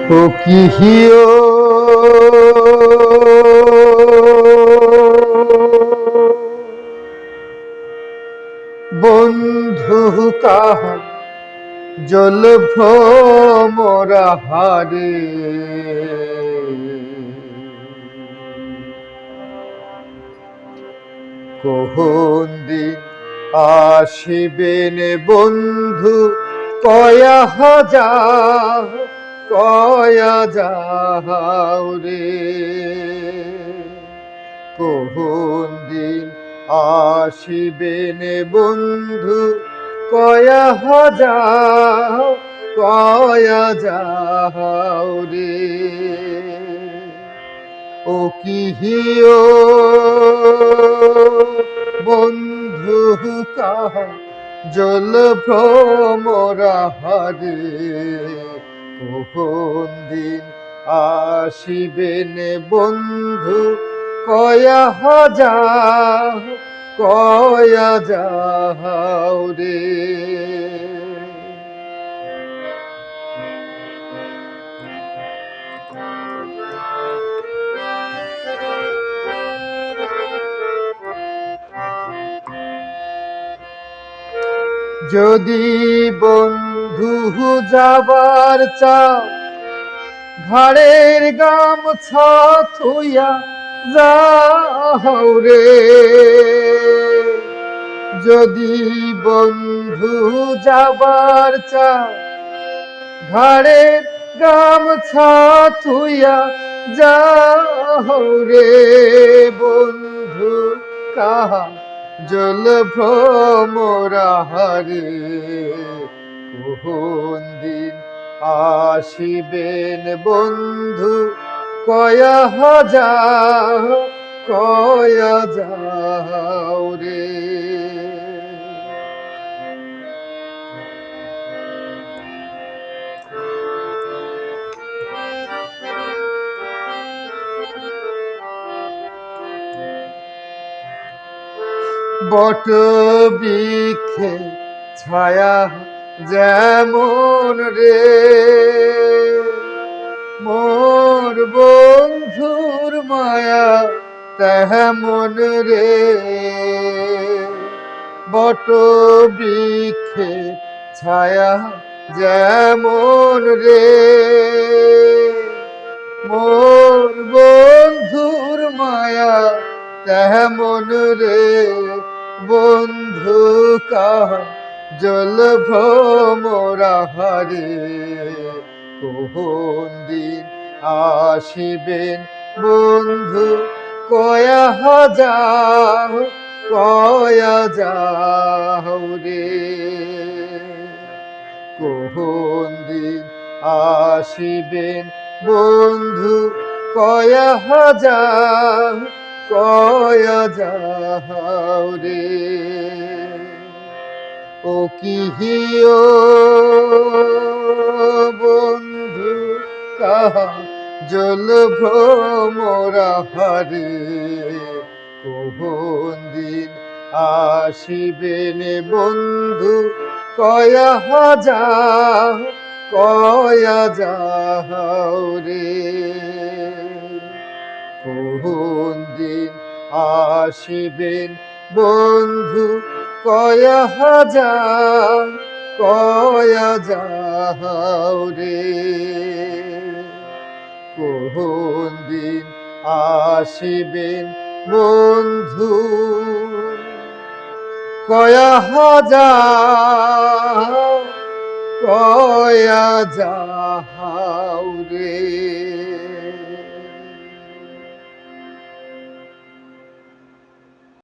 ও কি হিও বন্ধু কাহা জল ভ্রমরা হারে কখন দিন আসিবেন বন্ধু কয়া হাজার কয়া যাও রে কখন দিন আসিবেন বন্ধু কয়া হাজার কয়া যাও রে ও কি হিও বন্ধু কাহা জল ভ্রমরা হারে কখন দিন আসিবেন বন্ধু কয়া হাজার কয়া যাও রে যদি বন্ধু যাবার চাও ঘাড়ের গামছা থুইয়া যাও রে যদি বন্ধু যাবার চাও ঘাড়ের গামছা থুইয়া যাও রে বন্ধু কাহা জল ভ্রমরা হারে কখন দিন আসিবেন বন্ধু কয়া হাজার কয়া যাও রে বট বৃক্ষে ছায়া যেমন রে মোর বন্ধুর মায়া তেমন রে বট বৃক্ষে ছায়া যেমন রে মোর বন্ধুর মায়া তেমন রে বন্ধু কাহা জল ভ্রমরা হারে কখন দিন আসিবেন বন্ধু কয়া হাজার কয়া যাও রে কখন দিন আসিবেন বন্ধু কয়া হাজার কয়া যাও রে ও কি হিও বন্ধু কাহা জল ভ্রমরা হারে কখন দিন আসিবেন বন্ধু কয়া হাজার কয়া যাও রে কখন দিন আসিবেন বন্ধু কয়া হাজার কয়া যাও রে কখন দিন আসিবেন বন্ধু কয়া হাজার কয়া যাও রে।